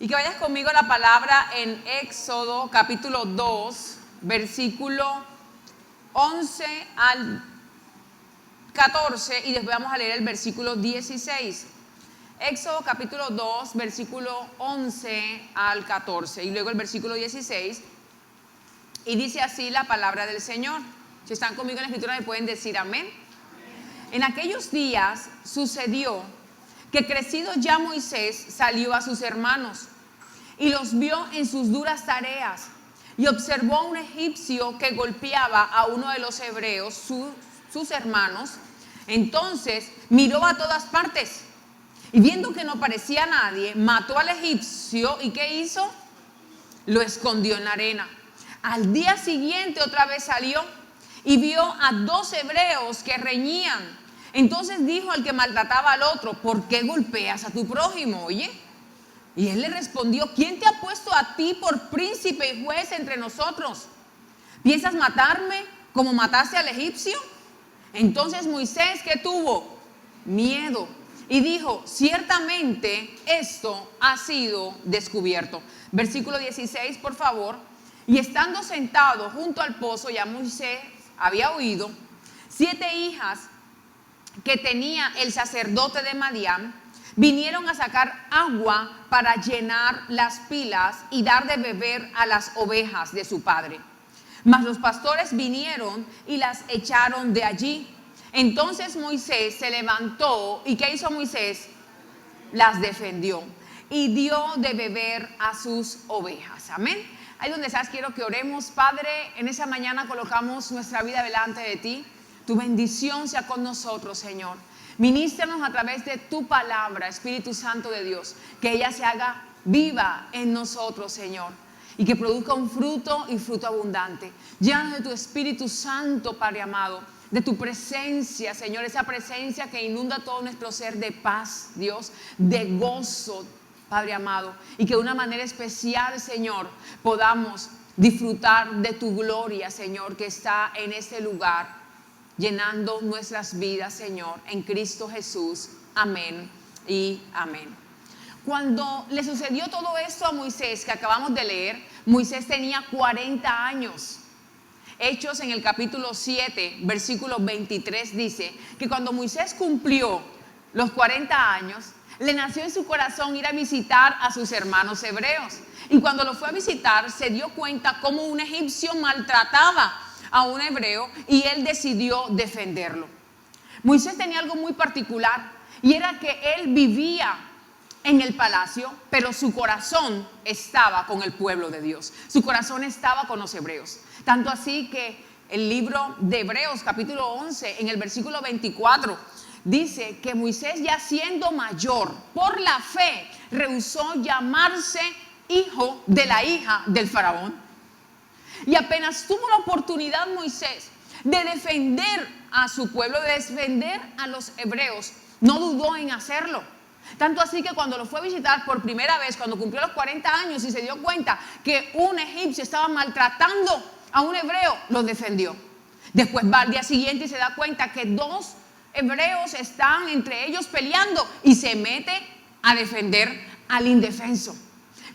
Y que vayas conmigo a la palabra en Éxodo capítulo 2, versículo 11 al 14, y después vamos a leer el versículo 16. Éxodo capítulo 2, versículo 11 al 14, y luego el versículo 16. Y dice así la palabra del Señor. Si están conmigo en la escritura me pueden decir amén. En aquellos días sucedió que crecido ya Moisés salió a sus hermanos y los vio en sus duras tareas, y observó a un egipcio que golpeaba a uno de los hebreos, sus hermanos. Entonces miró a todas partes y viendo que no parecía nadie, mató al egipcio. ¿Y qué hizo? Lo escondió en la arena. Al día siguiente otra vez salió y vio a 2 hebreos que reñían. Entonces dijo al que maltrataba al otro: ¿por qué golpeas a tu prójimo? Oye. Y él le respondió: ¿quién te ha puesto a ti por príncipe y juez entre nosotros? ¿Piensas matarme como mataste al egipcio? Entonces Moisés, ¿qué tuvo? Miedo. Y dijo: ciertamente esto ha sido descubierto. Versículo 16, por favor. Y estando sentado junto al pozo, ya Moisés había oído, 7 hijas que tenía el sacerdote de Madián vinieron a sacar agua para llenar las pilas y dar de beber a las ovejas de su padre. Mas los pastores vinieron y las echaron de allí. Entonces Moisés se levantó, ¿y qué hizo Moisés? Las defendió y dio de beber a sus ovejas. Amén. Ahí donde estás, quiero que oremos. Padre, en esa mañana colocamos nuestra vida delante de ti. Tu bendición sea con nosotros, Señor. Ministranos a través de tu palabra, Espíritu Santo de Dios, que ella se haga viva en nosotros, Señor, y que produzca un fruto y fruto abundante. Llénanos de tu Espíritu Santo, Padre amado, de tu presencia, Señor, esa presencia que inunda todo nuestro ser de paz, Dios, de gozo, Padre amado, y que de una manera especial, Señor, podamos disfrutar de tu gloria, Señor, que está en este lugar, llenando nuestras vidas, Señor, en Cristo Jesús. Amén y amén. Cuando le sucedió todo esto a Moisés, que acabamos de leer, Moisés tenía 40 años. Hechos en el capítulo 7, versículo 23 dice que cuando Moisés cumplió los 40 años, le nació en su corazón ir a visitar a sus hermanos hebreos. Y cuando lo fue a visitar, se dio cuenta cómo un egipcio maltrataba a un hebreo y él decidió defenderlo. Moisés tenía algo muy particular, y era que él vivía en el palacio, pero su corazón estaba con el pueblo de Dios. Su corazón estaba con los hebreos. Tanto así que el libro de Hebreos, capítulo 11, en el versículo 24, dice que Moisés, ya siendo mayor, por la fe, rehusó llamarse hijo de la hija del faraón. Y apenas tuvo la oportunidad Moisés de defender a su pueblo, de defender a los hebreos, no dudó en hacerlo. Tanto así que cuando lo fue a visitar por primera vez, cuando cumplió los 40 años y se dio cuenta que un egipcio estaba maltratando a un hebreo, lo defendió. Después va al día siguiente y se da cuenta que 2 hebreos están entre ellos peleando y se mete a defender al indefenso.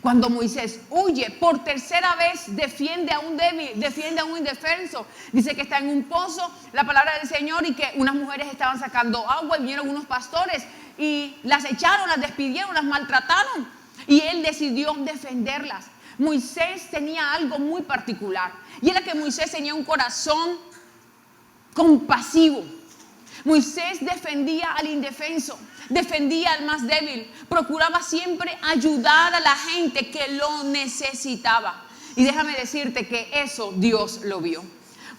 Cuando Moisés huye por tercera vez, defiende a un débil, defiende a un indefenso. Dice que está en un pozo, la palabra del Señor, y que unas mujeres estaban sacando agua y vinieron unos pastores y las echaron, las despidieron, las maltrataron, y él decidió defenderlas. Moisés tenía algo muy particular, y era que Moisés tenía un corazón compasivo. Moisés defendía al indefenso, defendía al más débil, procuraba siempre ayudar a la gente que lo necesitaba. Y déjame decirte que eso Dios lo vio.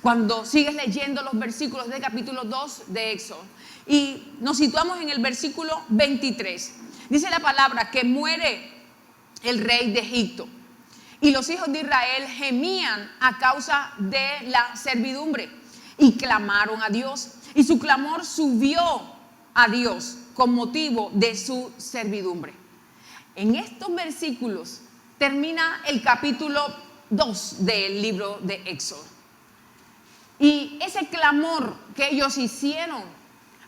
Cuando sigues leyendo los versículos del capítulo 2 de Éxodo y nos situamos en el versículo 23, dice la palabra que muere el rey de Egipto y los hijos de Israel gemían a causa de la servidumbre y clamaron a Dios, y su clamor subió a Dios con motivo de su servidumbre. En estos versículos termina el capítulo 2 del libro de Éxodo. Y ese clamor que ellos hicieron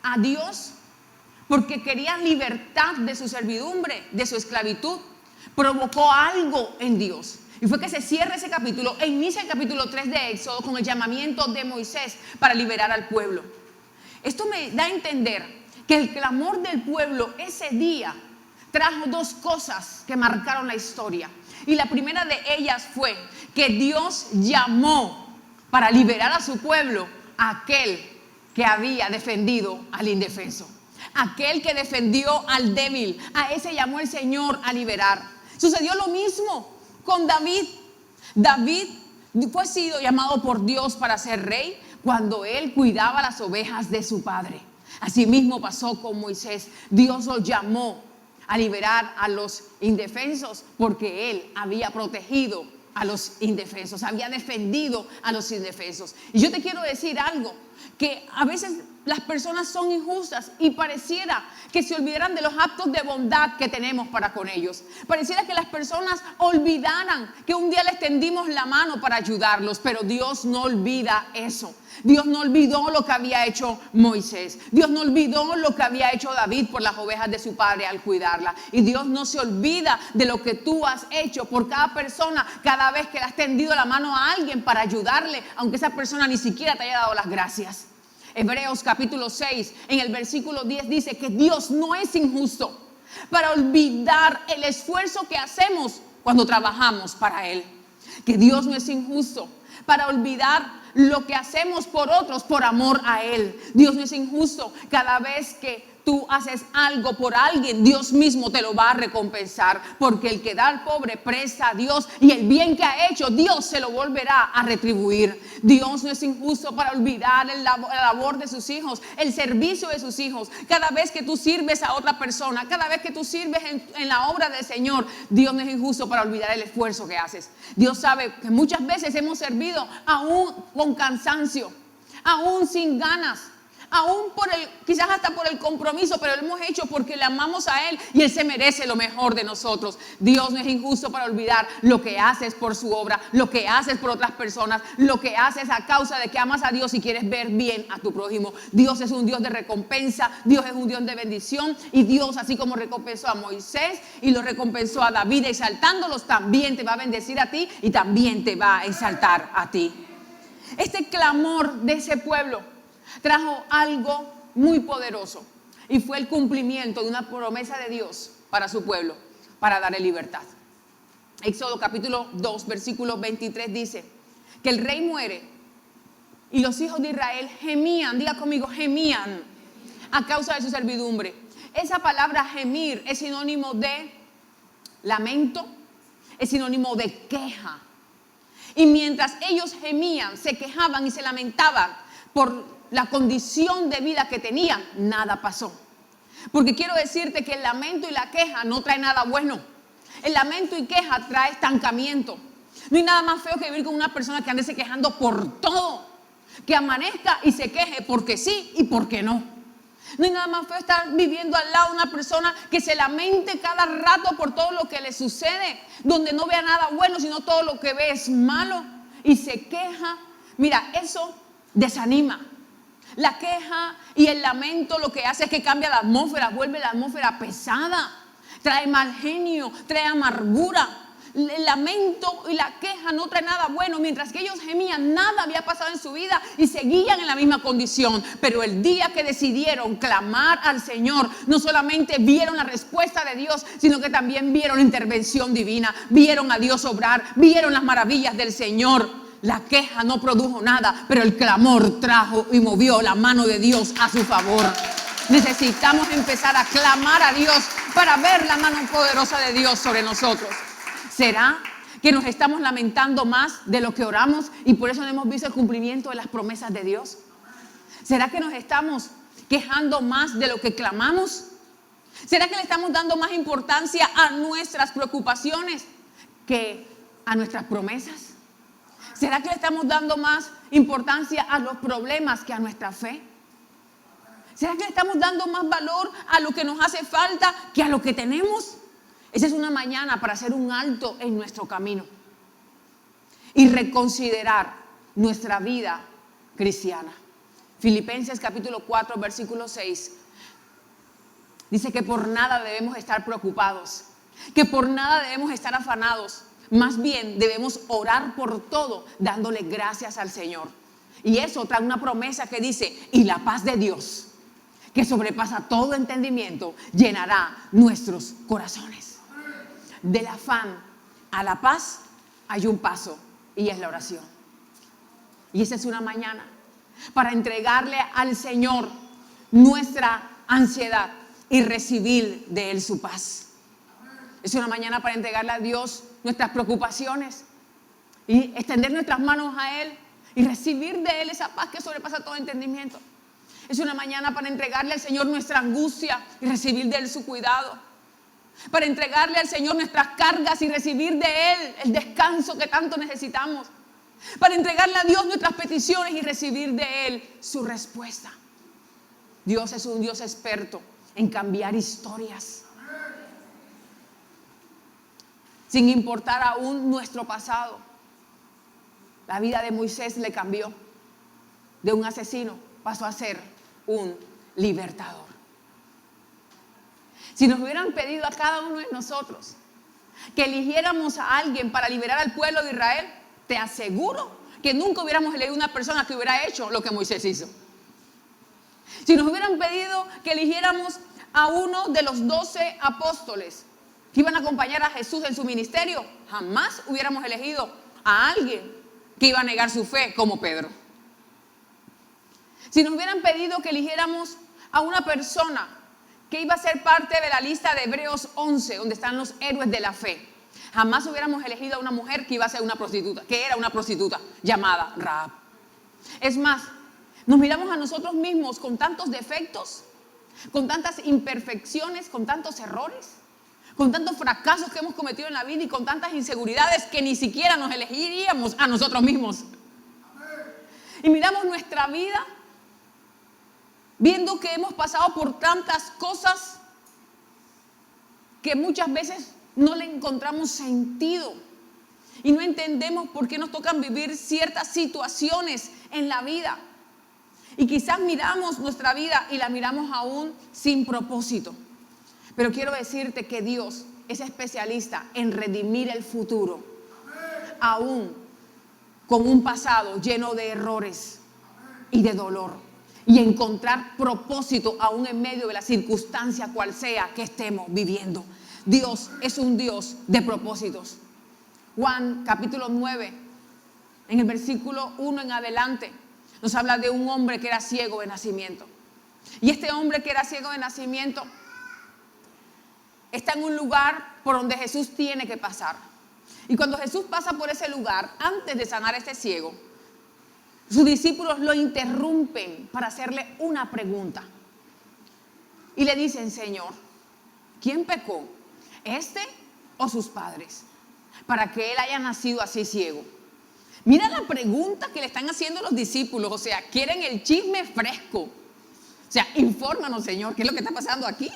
a Dios porque querían libertad de su servidumbre, de su esclavitud, provocó algo en Dios. Y fue que se cierra ese capítulo e inicia el capítulo 3 de Éxodo con el llamamiento de Moisés para liberar al pueblo. Esto me da a entender que el clamor del pueblo ese día trajo dos cosas que marcaron la historia. Y la primera de ellas fue que Dios llamó para liberar a su pueblo a aquel que había defendido al indefenso. Aquel que defendió al débil, a ese llamó el Señor a liberar. Sucedió lo mismo con David. David fue sido llamado por Dios para ser rey cuando él cuidaba las ovejas de su padre. Asimismo pasó con Moisés. Dios lo llamó a liberar a los indefensos porque él había protegido a los indefensos, había defendido a los indefensos. Y yo te quiero decir algo, que a veces las personas son injustas y pareciera que se olvidaran de los actos de bondad que tenemos para con ellos. Pareciera que las personas olvidaran que un día les tendimos la mano para ayudarlos, pero Dios no olvida eso. Dios no olvidó lo que había hecho Moisés. Dios no olvidó lo que había hecho David por las ovejas de su padre al cuidarla. Y Dios no se olvida de lo que tú has hecho por cada persona, cada vez que le has tendido la mano a alguien para ayudarle, aunque esa persona ni siquiera te haya dado las gracias. Hebreos capítulo 6, en el versículo 10 dice que Dios no es injusto para olvidar el esfuerzo que hacemos cuando trabajamos para Él. Que Dios no es injusto para olvidar lo que hacemos por otros por amor a Él. Dios no es injusto cada vez que tú haces algo por alguien, Dios mismo te lo va a recompensar, porque el que da al pobre presta a Dios, y el bien que ha hecho Dios se lo volverá a retribuir. Dios no es injusto para olvidar la labor de sus hijos, el servicio de sus hijos. Cada vez que tú sirves a otra persona, cada vez que tú sirves en la obra del Señor, Dios no es injusto para olvidar el esfuerzo que haces. Dios sabe que muchas veces hemos servido aún con cansancio, aún sin ganas, aún quizás hasta por el compromiso, pero lo hemos hecho porque le amamos a Él y Él se merece lo mejor de nosotros. Dios no es injusto para olvidar lo que haces por su obra, lo que haces por otras personas, lo que haces a causa de que amas a Dios y quieres ver bien a tu prójimo. Dios es un Dios de recompensa, Dios es un Dios de bendición, y Dios, así como recompensó a Moisés y lo recompensó a David exaltándolos, también te va a bendecir a ti y también te va a exaltar a ti. Este clamor de ese pueblo trajo algo muy poderoso, y fue el cumplimiento de una promesa de Dios para su pueblo, para darle libertad. Éxodo capítulo 2, versículo 23 dice que el rey muere y los hijos de Israel gemían, diga conmigo, gemían a causa de su servidumbre. Esa palabra gemir es sinónimo de lamento, es sinónimo de queja. Y mientras ellos gemían, se quejaban y se lamentaban por la condición de vida que tenían, nada pasó. Porque quiero decirte que el lamento y la queja no trae nada bueno. El lamento y queja trae estancamiento. No hay nada más feo que vivir con una persona que ande se quejando por todo, que amanezca y se queje porque sí y porque no. No hay nada más feo estar viviendo al lado de una persona que se lamente cada rato por todo lo que le sucede, donde no vea nada bueno, sino todo lo que ve es malo y se queja. Mira, eso desanima. La queja y el lamento lo que hace es que cambia la atmósfera, vuelve la atmósfera pesada, trae mal genio, trae amargura. El lamento y la queja no trae nada bueno. Mientras que ellos gemían, nada había pasado en su vida y seguían en la misma condición. Pero el día que decidieron clamar al Señor, no solamente vieron la respuesta de Dios, sino que también vieron la intervención divina, vieron a Dios obrar, vieron las maravillas del Señor. La queja no produjo nada, pero el clamor trajo y movió la mano de Dios a su favor. Necesitamos empezar a clamar a Dios para ver la mano poderosa de Dios sobre nosotros. ¿Será que nos estamos lamentando más de lo que oramos y por eso no hemos visto el cumplimiento de las promesas de Dios? ¿Será que nos estamos quejando más de lo que clamamos? ¿Será que le estamos dando más importancia a nuestras preocupaciones que a nuestras promesas? ¿Será que le estamos dando más importancia a los problemas que a nuestra fe? ¿Será que le estamos dando más valor a lo que nos hace falta que a lo que tenemos? Esa es una mañana para hacer un alto en nuestro camino y reconsiderar nuestra vida cristiana. Filipenses capítulo 4, versículo 6 dice que por nada debemos estar preocupados, que por nada debemos estar afanados. Más bien debemos orar por todo, dándole gracias al Señor. Y eso trae una promesa que dice, y la paz de Dios, que sobrepasa todo entendimiento, llenará nuestros corazones. Del afán a la paz hay un paso, y es la oración. Y esa es una mañana para entregarle al Señor nuestra ansiedad y recibir de Él su paz. Es una mañana para entregarle a Dios nuestras preocupaciones y extender nuestras manos a Él y recibir de Él esa paz que sobrepasa todo entendimiento. Es una mañana para entregarle al Señor nuestra angustia y recibir de Él su cuidado. Para entregarle al Señor nuestras cargas y recibir de Él el descanso que tanto necesitamos. Para entregarle a Dios nuestras peticiones y recibir de Él su respuesta. Dios es un Dios experto en cambiar historias. Sin importar aún nuestro pasado. La vida de Moisés le cambió. De un asesino pasó a ser un libertador. Si nos hubieran pedido a cada uno de nosotros que eligiéramos a alguien para liberar al pueblo de Israel, te aseguro que nunca hubiéramos elegido una persona que hubiera hecho lo que Moisés hizo. Si nos hubieran pedido que eligiéramos a uno de los 12 apóstoles que iban a acompañar a Jesús en su ministerio, jamás hubiéramos elegido a alguien que iba a negar su fe como Pedro. Si nos hubieran pedido que eligiéramos a una persona que iba a ser parte de la lista de Hebreos 11, donde están los héroes de la fe, jamás hubiéramos elegido a una mujer que iba a ser una prostituta, que era una prostituta llamada Rahab. Es más, nos miramos a nosotros mismos con tantos defectos, con tantas imperfecciones, con tantos errores, con tantos fracasos que hemos cometido en la vida y con tantas inseguridades que ni siquiera nos elegiríamos a nosotros mismos. Y miramos nuestra vida viendo que hemos pasado por tantas cosas que muchas veces no le encontramos sentido y no entendemos por qué nos tocan vivir ciertas situaciones en la vida. Y quizás miramos nuestra vida y la miramos aún sin propósito. Pero quiero decirte que Dios es especialista en redimir el futuro, aún con un pasado lleno de errores y de dolor, y encontrar propósito aún en medio de la circunstancia cual sea que estemos viviendo. Dios es un Dios de propósitos. Juan capítulo 9, en el versículo 1 en adelante, nos habla de un hombre que era ciego de nacimiento. Y este hombre que era ciego de nacimiento está en un lugar por donde Jesús tiene que pasar. Y cuando Jesús pasa por ese lugar, antes de sanar a este ciego, sus discípulos lo interrumpen para hacerle una pregunta. Y le dicen: Señor, ¿quién pecó? ¿Este o sus padres? Para que él haya nacido así ciego. Mira la pregunta que le están haciendo los discípulos. O sea, quieren el chisme fresco. O sea, infórmanos, Señor, ¿qué es lo que está pasando aquí?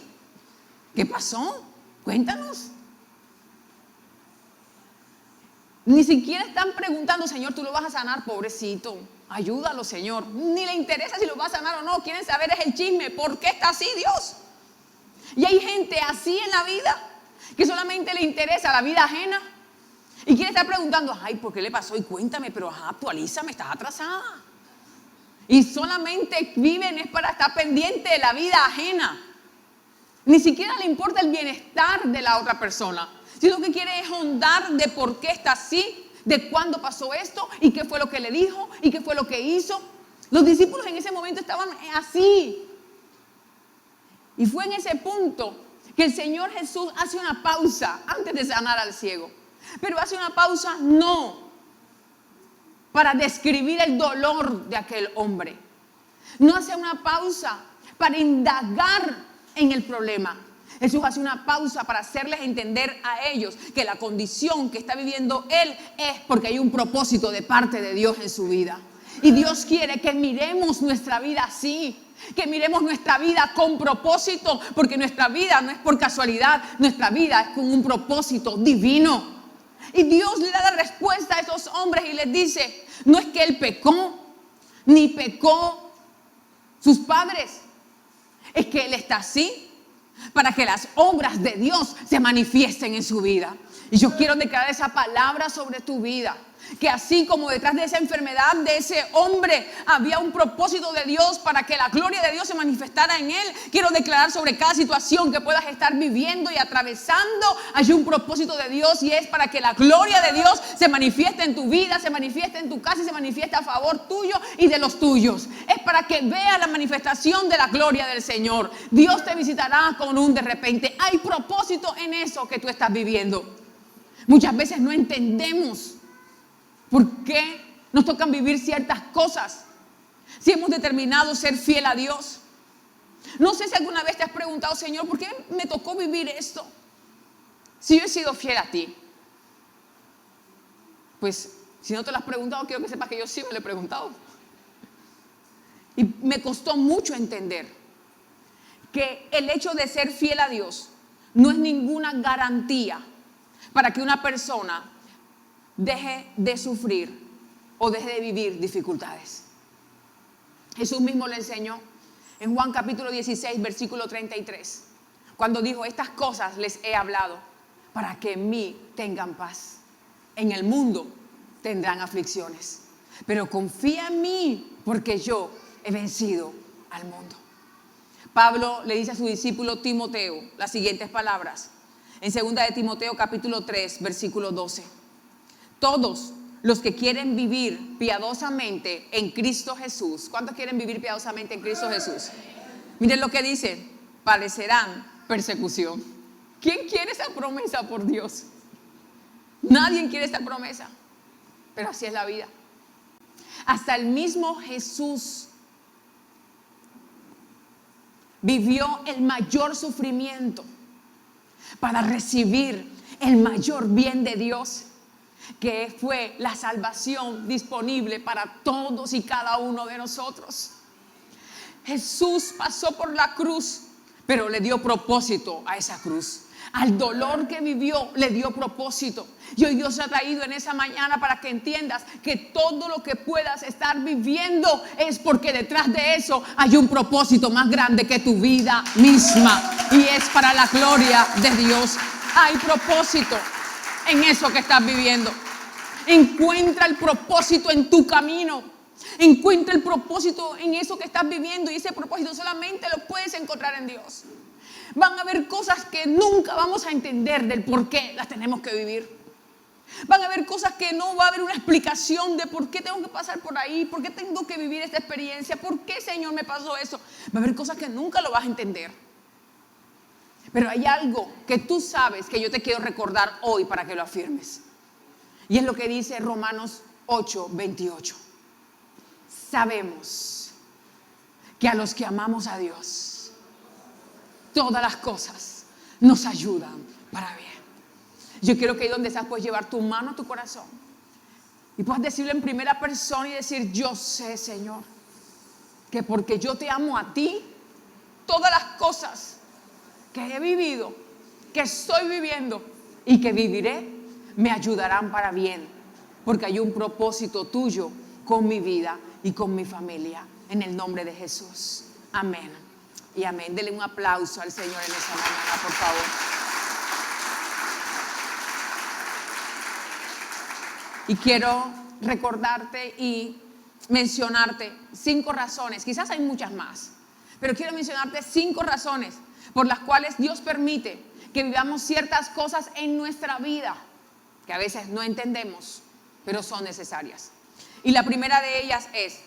¿Qué pasó? Cuéntanos. Ni siquiera están preguntando: Señor, ¿tú lo vas a sanar? Pobrecito, ayúdalo, Señor. Ni le interesa si lo va a sanar o no. Quieren saber es el chisme. ¿Por qué está así, Dios? Y hay gente así en la vida que solamente le interesa la vida ajena y quiere estar preguntando: ay, ¿por qué le pasó? Y cuéntame, pero actualízame, estás atrasada. Y solamente viven es para estar pendiente de la vida ajena. Ni siquiera le importa el bienestar de la otra persona, sino que quiere es ahondar de por qué está así, de cuándo pasó esto y qué fue lo que le dijo y qué fue lo que hizo. Los discípulos en ese momento estaban así. Y fue en ese punto que el Señor Jesús hace una pausa antes de sanar al ciego. Pero hace una pausa no para describir el dolor de aquel hombre. No hace una pausa para indagar en el problema. Jesús hace una pausa para hacerles entender a ellos que la condición que está viviendo él es porque hay un propósito de parte de Dios en su vida. Y Dios quiere que miremos nuestra vida así, que miremos nuestra vida con propósito, porque nuestra vida no es por casualidad, nuestra vida es con un propósito divino. Y Dios le da la respuesta a esos hombres y les dice: no es que él pecó, ni pecó sus padres, es que él está así para que las obras de Dios se manifiesten en su vida. Y yo quiero declarar esa palabra sobre tu vida. Que así como detrás de esa enfermedad de ese hombre había un propósito de Dios para que la gloria de Dios se manifestara en él, quiero declarar sobre cada situación que puedas estar viviendo y atravesando, hay un propósito de Dios y es para que la gloria de Dios se manifieste en tu vida, se manifieste en tu casa y se manifieste a favor tuyo y de los tuyos. Es para que veas la manifestación de la gloria del Señor. Dios te visitará con un de repente. Hay propósito en eso que tú estás viviendo. Muchas veces no entendemos ¿por qué nos tocan vivir ciertas cosas? Si hemos determinado ser fiel a Dios. No sé si alguna vez te has preguntado, Señor, ¿por qué me tocó vivir esto? Si yo he sido fiel a ti. Pues si no te lo has preguntado, quiero que sepas que yo sí me lo he preguntado. Y me costó mucho entender que el hecho de ser fiel a Dios no es ninguna garantía para que una persona deje de sufrir o deje de vivir dificultades. Jesús mismo le enseñó en Juan capítulo 16, versículo 33, cuando dijo: estas cosas les he hablado para que en mí tengan paz. En el mundo tendrán aflicciones, pero confía en mí porque yo he vencido al mundo. Pablo le dice a su discípulo Timoteo las siguientes palabras en 2 de Timoteo capítulo 3, versículo 12. Todos los que quieren vivir piadosamente en Cristo Jesús. ¿Cuántos quieren vivir piadosamente en Cristo Jesús? Miren lo que dice: padecerán persecución. ¿Quién quiere esa promesa por Dios? Nadie quiere esa promesa. Pero así es la vida. Hasta el mismo Jesús vivió el mayor sufrimiento para recibir el mayor bien de Dios, que fue la salvación disponible para todos y cada uno de nosotros. Jesús pasó por la cruz, pero le dio propósito a esa cruz. Al dolor que vivió le dio propósito. Y hoy Dios ha traído en esa mañana para que entiendas que todo lo que puedas estar viviendo es porque detrás de eso hay un propósito más grande que tu vida misma, y es para la gloria de Dios. Hay propósito en eso que estás viviendo. Encuentra el propósito en tu camino. Encuentra el propósito en eso que estás viviendo, y ese propósito solamente lo puedes encontrar en Dios. Van a haber cosas que nunca vamos a entender del por qué las tenemos que vivir. Van a haber cosas que no va a haber una explicación de por qué tengo que pasar por ahí, por qué tengo que vivir esta experiencia, por qué, Señor, me pasó eso. Va a haber cosas que nunca lo vas a entender. Pero hay algo que tú sabes que yo te quiero recordar hoy para que lo afirmes. Y es lo que dice Romanos 8, 28. Sabemos que a los que amamos a Dios, todas las cosas nos ayudan para bien. Yo quiero que ahí donde estás puedes llevar tu mano a tu corazón y puedas decirlo en primera persona y decir: yo sé, Señor, que porque yo te amo a ti, todas las cosas que he vivido, que estoy viviendo y que viviré, me ayudarán para bien, porque hay un propósito tuyo con mi vida y con mi familia, en el nombre de Jesús. Amén y amén. Denle un aplauso al Señor en esta mañana, por favor. Y quiero recordarte y mencionarte 5 razones, quizás hay muchas más, pero quiero mencionarte 5 razones por las cuales Dios permite que vivamos ciertas cosas en nuestra vida que a veces no entendemos, pero son necesarias. Y la primera de ellas es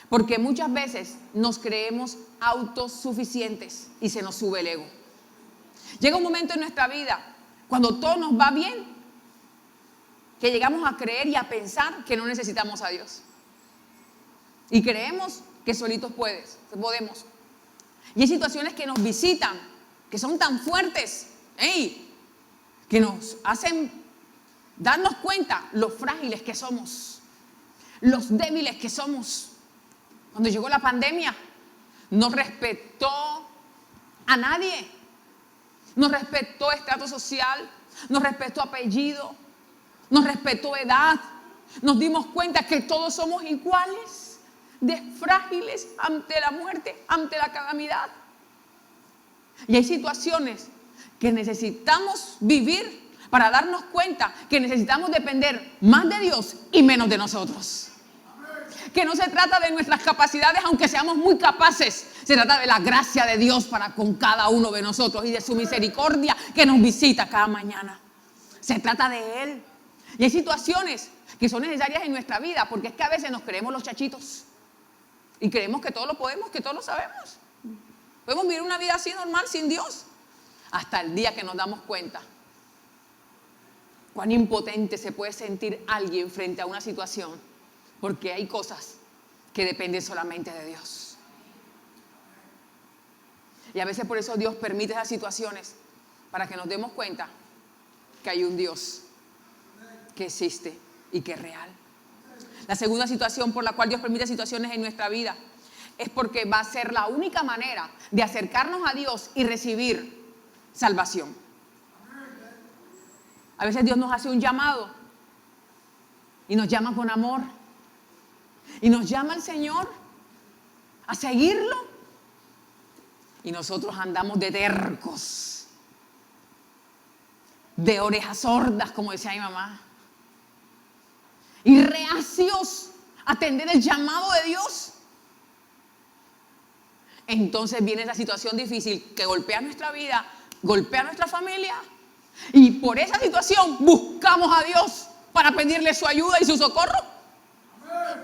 porque muchas veces nos creemos autosuficientes y se nos sube el ego. Llega un momento en nuestra vida cuando todo nos va bien, que llegamos a creer y a pensar que no necesitamos a Dios. Y creemos que solitos podemos. Y hay situaciones que nos visitan, que son tan fuertes, que nos hacen darnos cuenta lo frágiles que somos, los débiles que somos. Cuando llegó la pandemia, no respetó a nadie. No respetó estrato social, no respetó apellido, nos respetó edad. Nos dimos cuenta que todos somos iguales, de frágiles ante la muerte, ante la calamidad. Y hay situaciones que necesitamos vivir para darnos cuenta que necesitamos depender más de Dios y menos de nosotros. Que no se trata de nuestras capacidades, aunque seamos muy capaces. Se trata de la gracia de Dios para con cada uno de nosotros y de su misericordia que nos visita cada mañana. Se trata de Él. Y hay situaciones que son necesarias en nuestra vida, porque es que a veces nos creemos los chachitos y creemos que todo lo podemos, que todo lo sabemos. Podemos vivir una vida así normal sin Dios hasta el día que nos damos cuenta cuán impotente se puede sentir alguien frente a una situación, porque hay cosas que dependen solamente de Dios. Y a veces por eso Dios permite esas situaciones, para que nos demos cuenta que hay un Dios que existe y que es real. La segunda situación por la cual Dios permite situaciones en nuestra vida es porque va a ser la única manera de acercarnos a Dios y recibir salvación. A veces Dios nos hace un llamado y nos llama con amor y nos llama al Señor a seguirlo, y nosotros andamos de tercos, de orejas sordas, como decía mi mamá, y reacios a atender el llamado de Dios. Entonces viene esa situación difícil que golpea nuestra vida, golpea nuestra familia, y por esa situación buscamos a Dios para pedirle su ayuda y su socorro.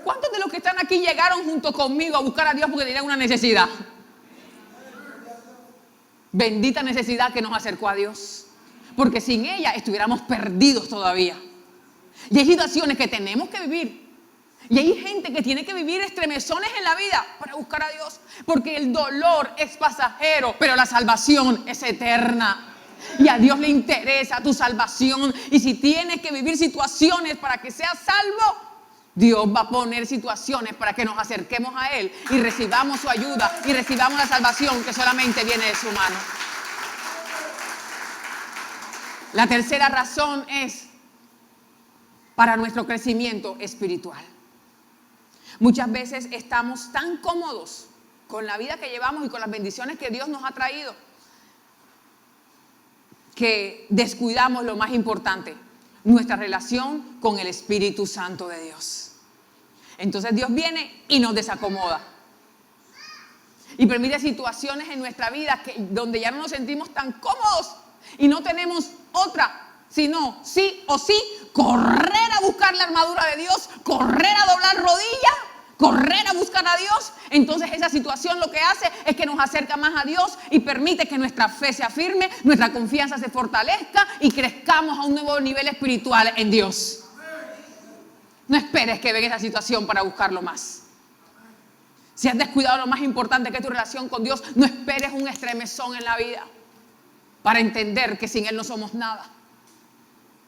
¿Cuántos de los que están aquí llegaron junto conmigo a buscar a Dios porque tenían una necesidad? Bendita necesidad que nos acercó a Dios, porque sin ella estuviéramos perdidos todavía. Y hay situaciones que tenemos que vivir, y hay gente que tiene que vivir estremezones en la vida para buscar a Dios, porque el dolor es pasajero, pero la salvación es eterna. Y a Dios le interesa tu salvación, y si tienes que vivir situaciones para que seas salvo, Dios va a poner situaciones para que nos acerquemos a Él y recibamos su ayuda y recibamos la salvación que solamente viene de su mano. La tercera razón es para nuestro crecimiento espiritual. Muchas veces estamos tan cómodos con la vida que llevamos y con las bendiciones que Dios nos ha traído que descuidamos lo más importante, nuestra relación con el Espíritu Santo de Dios. Entonces Dios viene y nos desacomoda y permite situaciones en nuestra vida donde ya no nos sentimos tan cómodos y no tenemos otra sino sí o sí correr a buscar la armadura de Dios, correr a doblar rodilla, correr a buscar a Dios. Entonces esa situación lo que hace es que nos acerca más a Dios y permite que nuestra fe se afirme, nuestra confianza se fortalezca y crezcamos a un nuevo nivel espiritual en Dios. No esperes que venga esa situación para buscarlo más. Si has descuidado lo más importante que es tu relación con Dios, no esperes un estremezón en la vida para entender que sin Él no somos nada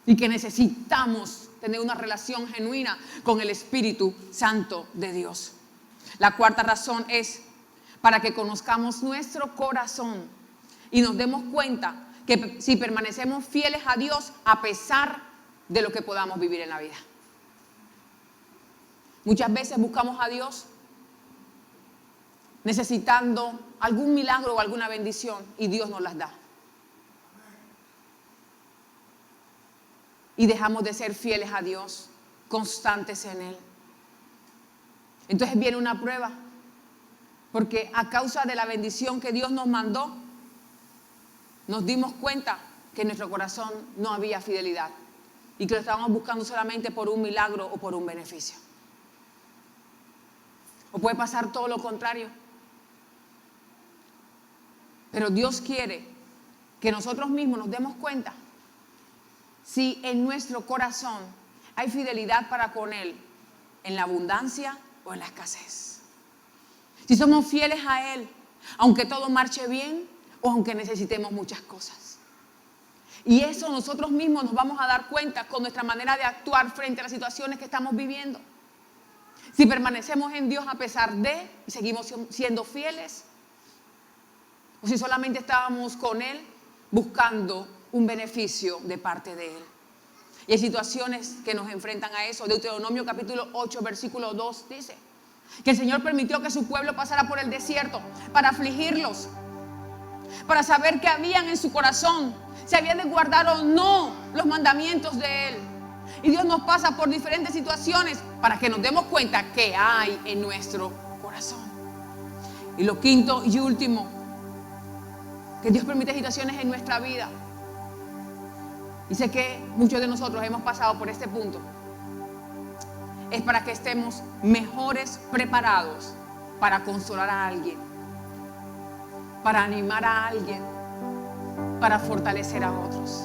y que necesitamos tener una relación genuina con el Espíritu Santo de Dios. La cuarta razón es para que conozcamos nuestro corazón y nos demos cuenta que si permanecemos fieles a Dios a pesar de lo que podamos vivir en la vida. Muchas veces buscamos a Dios necesitando algún milagro o alguna bendición y Dios nos las da. Y dejamos de ser fieles a Dios, constantes en Él. Entonces viene una prueba, porque a causa de la bendición que Dios nos mandó, nos dimos cuenta que en nuestro corazón no había fidelidad y que lo estábamos buscando solamente por un milagro o por un beneficio. O puede pasar todo lo contrario. Pero Dios quiere que nosotros mismos nos demos cuenta si en nuestro corazón hay fidelidad para con Él en la abundancia o en la escasez. Si somos fieles a Él, aunque todo marche bien o aunque necesitemos muchas cosas. Y eso nosotros mismos nos vamos a dar cuenta con nuestra manera de actuar frente a las situaciones que estamos viviendo. Si permanecemos en Dios a pesar de y seguimos siendo fieles, o si solamente estábamos con Él buscando un beneficio de parte de Él. Y hay situaciones que nos enfrentan a eso. Deuteronomio capítulo 8, versículo 2 dice que el Señor permitió que su pueblo pasara por el desierto para afligirlos, para saber qué habían en su corazón, si habían de guardar o no los mandamientos de Él. Y Dios nos pasa por diferentes situaciones para que nos demos cuenta qué hay en nuestro corazón. Y lo quinto y último, que Dios permite situaciones en nuestra vida. Y sé que muchos de nosotros hemos pasado por este punto. Es para que estemos mejores preparados para consolar a alguien, para animar a alguien, para fortalecer a otros.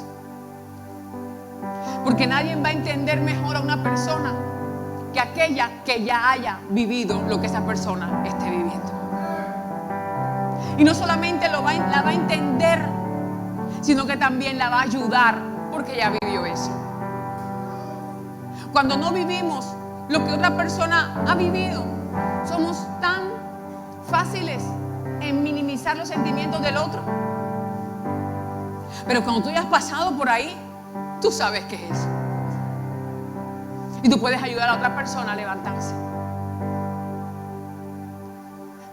Porque nadie va a entender mejor a una persona que aquella que ya haya vivido lo que esa persona esté viviendo. Y no solamente la va a entender, sino que también la va a ayudar porque ya vivió eso. Cuando no vivimos lo que otra persona ha vivido, somos tan fáciles en minimizar los sentimientos del otro. Pero cuando tú ya has pasado por ahí, tú sabes qué es eso. Y tú puedes ayudar a otra persona a levantarse.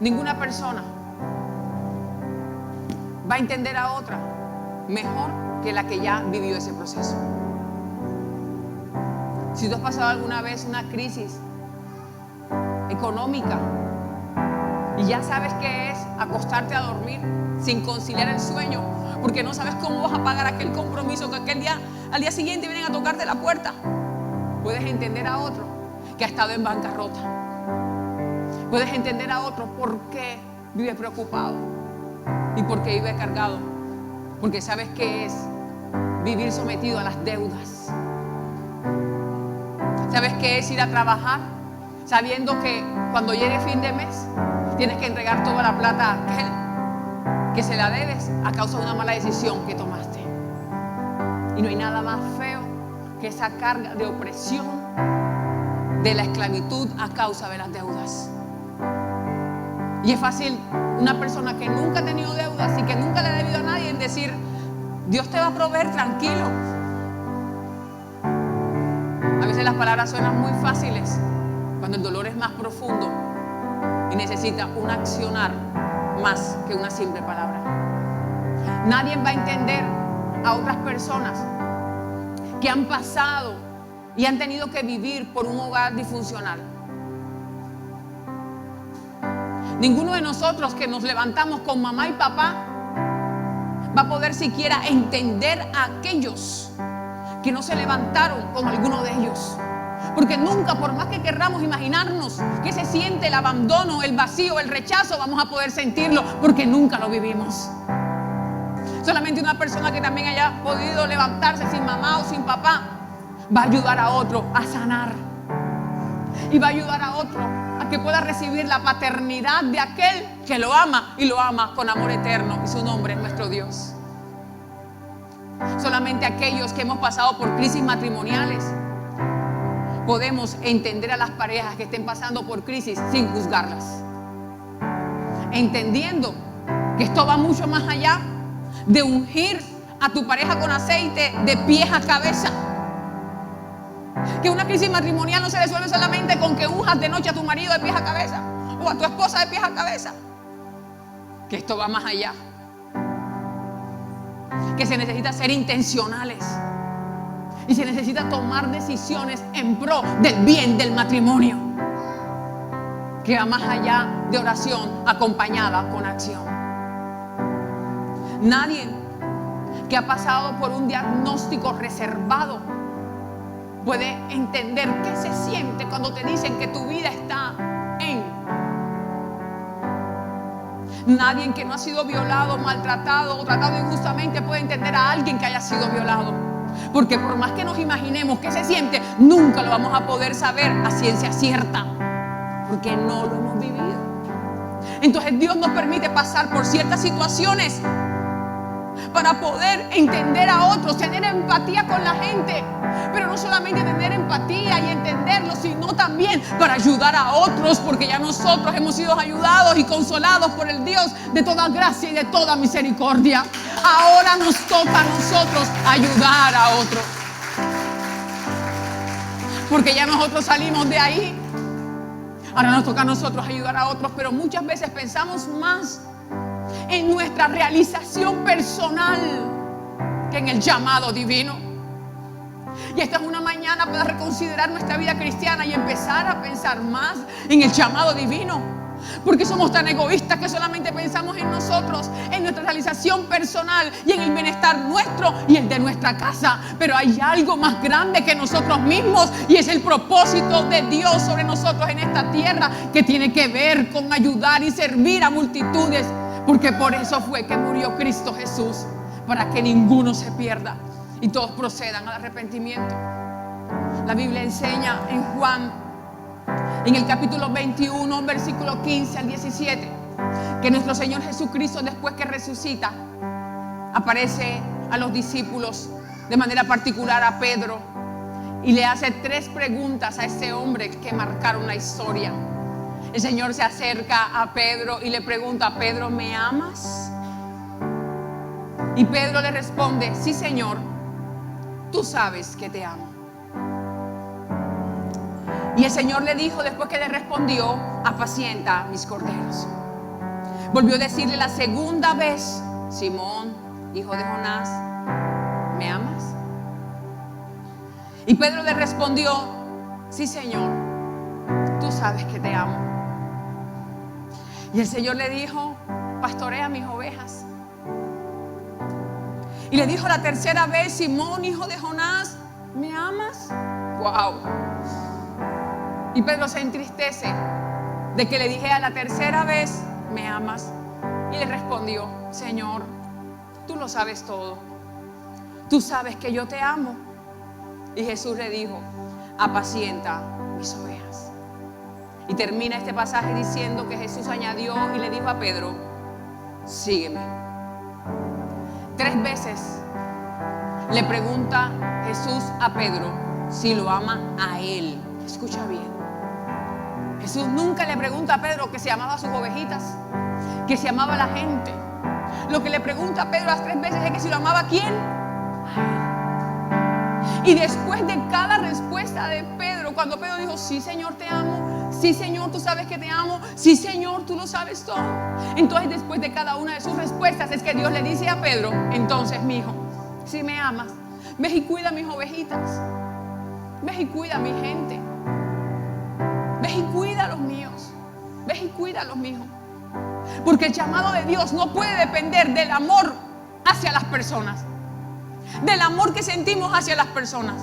Ninguna persona va a entender a otra mejor que la que ya vivió ese proceso. Si tú has pasado alguna vez una crisis económica y ya sabes qué es acostarte a dormir sin conciliar el sueño, porque no sabes cómo vas a pagar aquel compromiso que al día siguiente vienen a tocarte la puerta, puedes entender a otro que ha estado en bancarrota. Puedes entender a otro por qué vive preocupado y por qué vive cargado, porque sabes qué es vivir sometido a las deudas. Sabes qué es ir a trabajar sabiendo que cuando llegue fin de mes tienes que entregar toda la plata a aquel que se la debes a causa de una mala decisión que tomaste. Y no hay nada más feo que esa carga de opresión de la esclavitud a causa de las deudas. Y es fácil una persona que nunca ha tenido deudas y que nunca le ha debido a nadie en decir: Dios te va a proveer, tranquilo. A veces las palabras suenan muy fáciles cuando el dolor es más profundo y necesita un accionar más que una simple palabra. Nadie va a entender a otras personas que han pasado y han tenido que vivir por un hogar disfuncional. Ninguno de nosotros que nos levantamos con mamá y papá va a poder siquiera entender a aquellos que no se levantaron con alguno de ellos. Porque nunca, por más que querramos imaginarnos que se siente el abandono, el vacío, el rechazo, vamos a poder sentirlo porque nunca lo vivimos. Solamente una persona que también haya podido levantarse sin mamá o sin papá va a ayudar a otro a sanar. Y va a ayudar a otro a que pueda recibir la paternidad de aquel que lo ama y lo ama con amor eterno. Y su nombre es nuestro Dios. Solamente aquellos que hemos pasado por crisis matrimoniales podemos entender a las parejas que estén pasando por crisis sin juzgarlas. Entendiendo que esto va mucho más allá de ungir a tu pareja con aceite de pies a cabeza. Que una crisis matrimonial no se resuelve solamente con que unjas de noche a tu marido de pies a cabeza o a tu esposa de pies a cabeza. Que esto va más allá. Que se necesita ser intencionales y se necesita tomar decisiones en pro del bien del matrimonio, que va más allá de oración acompañada con acción. Nadie que ha pasado por un diagnóstico reservado puede entender qué se siente cuando te dicen que tu vida está en. Nadie que no ha sido violado, maltratado o tratado injustamente puede entender a alguien que haya sido violado. Porque por más que nos imaginemos qué se siente, nunca lo vamos a poder saber a ciencia cierta, porque no lo hemos vivido. Entonces Dios nos permite pasar por ciertas situaciones para poder entender a otros, tener empatía con la gente. Pero no solamente tener empatía y entenderlo, sino también para ayudar a otros, porque ya nosotros hemos sido ayudados y consolados por el Dios de toda gracia y de toda misericordia. Ahora nos toca a nosotros ayudar a otros, porque ya nosotros salimos de ahí. Ahora nos toca a nosotros ayudar a otros, pero muchas veces pensamos más en nuestra realización personal que en el llamado divino. Y esta es una mañana para reconsiderar nuestra vida cristiana y empezar a pensar más en el llamado divino. Porque somos tan egoístas que solamente pensamos en nosotros, en nuestra realización personal y en el bienestar nuestro y el de nuestra casa. Pero hay algo más grande que nosotros mismos, y es el propósito de Dios sobre nosotros en esta tierra, que tiene que ver con ayudar y servir a multitudes. Porque por eso fue que murió Cristo Jesús, para que ninguno se pierda y todos procedan al arrepentimiento. La Biblia enseña en Juan, en el capítulo 21, versículo 15 al 17, que nuestro Señor Jesucristo, después que resucita, aparece a los discípulos, de manera particular a Pedro, y le hace 3 preguntas a ese hombre que marcaron la historia. El Señor se acerca a Pedro y le pregunta: Pedro, ¿me amas? Y Pedro le responde: sí, Señor, tú sabes que te amo. Y el Señor le dijo, después que le respondió: apacienta mis corderos. Volvió a decirle la segunda vez: Simón, hijo de Jonás, ¿me amas? Y Pedro le respondió: sí, Señor, tú sabes que te amo. Y el Señor le dijo: pastorea mis ovejas. Y le dijo la tercera vez: Simón, hijo de Jonás, ¿me amas? ¡Wow! Y Pedro se entristece de que le dijera la tercera vez: ¿me amas? Y le respondió: Señor, tú lo sabes todo. Tú sabes que yo te amo. Y Jesús le dijo: apacienta mis ovejas. Y termina este pasaje diciendo que Jesús añadió y le dijo a Pedro: sígueme. 3 veces le pregunta Jesús a Pedro si lo ama a él. Escucha bien. Jesús nunca le pregunta a Pedro que si amaba a sus ovejitas, que si amaba a la gente. Lo que le pregunta a Pedro las 3 veces es que si lo amaba a quién. A él. Y después de cada respuesta de Pedro, cuando Pedro dijo: sí, Señor, te amo. Sí, Señor, tú sabes que te amo. Sí, Señor, tú lo sabes todo. Entonces, después de cada una de sus respuestas, es que Dios le dice a Pedro: entonces, mi hijo, si me amas, ve y cuida mis ovejitas. Ve y cuida a mi gente. Ve y cuida a los míos. Ve y cuida a los míos. Porque el llamado de Dios no puede depender del amor hacia las personas, del amor que sentimos hacia las personas.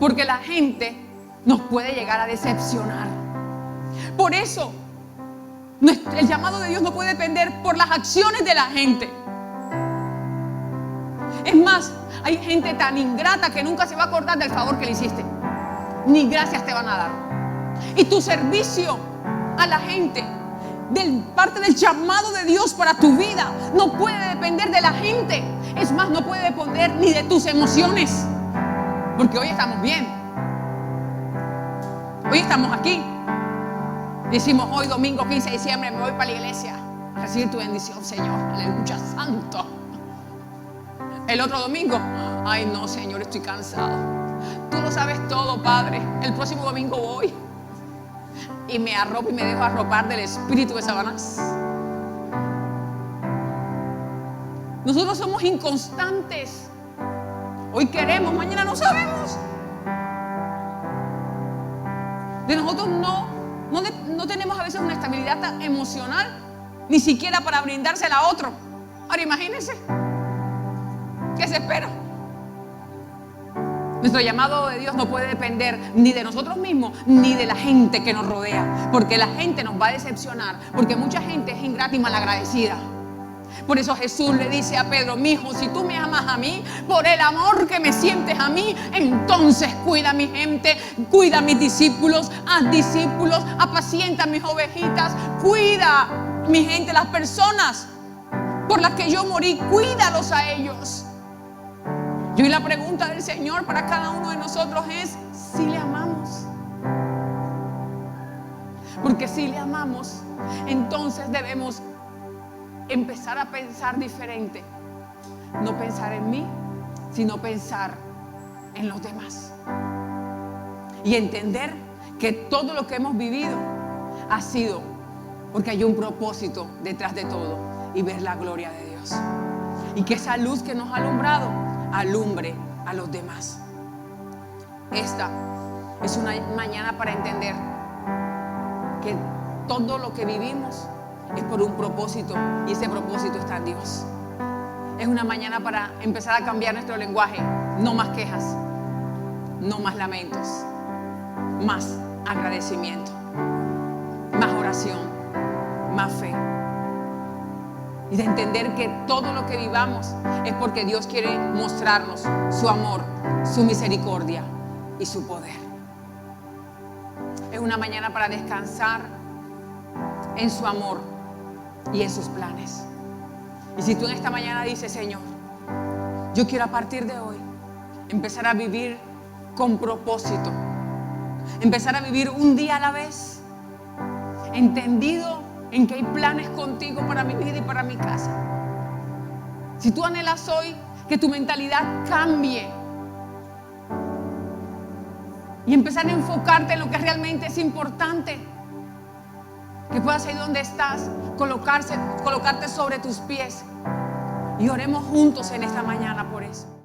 Porque la gente nos puede llegar a decepcionar. Por eso, el llamado de Dios no puede depender por las acciones de la gente. Es más, hay gente tan ingrata que nunca se va a acordar del favor que le hiciste. Ni gracias te van a dar. Y tu servicio a la gente, parte del llamado de Dios para tu vida, no puede depender de la gente. Es más, no puede depender ni de tus emociones. Porque hoy estamos bien. Hoy estamos aquí. Decimos: hoy domingo 15 de diciembre me voy para la iglesia a recibir tu bendición, Señor. Aleluya, santo. El otro domingo: ay no, Señor, estoy cansado. Tú lo sabes todo, Padre. El próximo domingo voy y me arropo y me dejo arropar del espíritu de Satanás. Nosotros somos inconstantes. Hoy queremos, mañana no sabemos. De nosotros no tenemos a veces una estabilidad emocional, ni siquiera para brindársela a otro. Ahora imagínense, ¿qué se espera? Nuestro llamado de Dios no puede depender ni de nosotros mismos ni de la gente que nos rodea, porque la gente nos va a decepcionar, porque mucha gente es ingrata y malagradecida. Por eso Jesús le dice a Pedro: mi hijo, si tú me amas a mí, por el amor que me sientes a mí, entonces cuida a mi gente, cuida a mis discípulos, haz discípulos, apacienta a mis ovejitas, cuida a mi gente, las personas por las que yo morí, cuídalos a ellos. Y hoy la pregunta del Señor para cada uno de nosotros es: si le amamos. Porque si le amamos, entonces debemos empezar a pensar diferente. No pensar en mí, sino pensar en los demás. Y entender que todo lo que hemos vivido ha sido porque hay un propósito detrás de todo. y ver la gloria de Dios. Y que esa luz que nos ha alumbrado alumbre a los demás. Esta es una mañana para entender que todo lo que vivimos es por un propósito y ese propósito está en Dios. Es una mañana para empezar a cambiar nuestro lenguaje. No más quejas, no más lamentos, más agradecimiento, más oración, más fe. Y de entender que todo lo que vivamos es porque Dios quiere mostrarnos su amor, su misericordia y su poder. Es una mañana para descansar en su amor y en sus planes. Y si tú en esta mañana dices, Señor, yo quiero a partir de hoy empezar a vivir con propósito, empezar a vivir un día a la vez, entendido en que hay planes contigo para mi vida y para mi casa. Si tú anhelas hoy que tu mentalidad cambie y empezar a enfocarte en lo que realmente es importante, que puedas ir donde estás, colocarte sobre tus pies y oremos juntos en esta mañana por eso.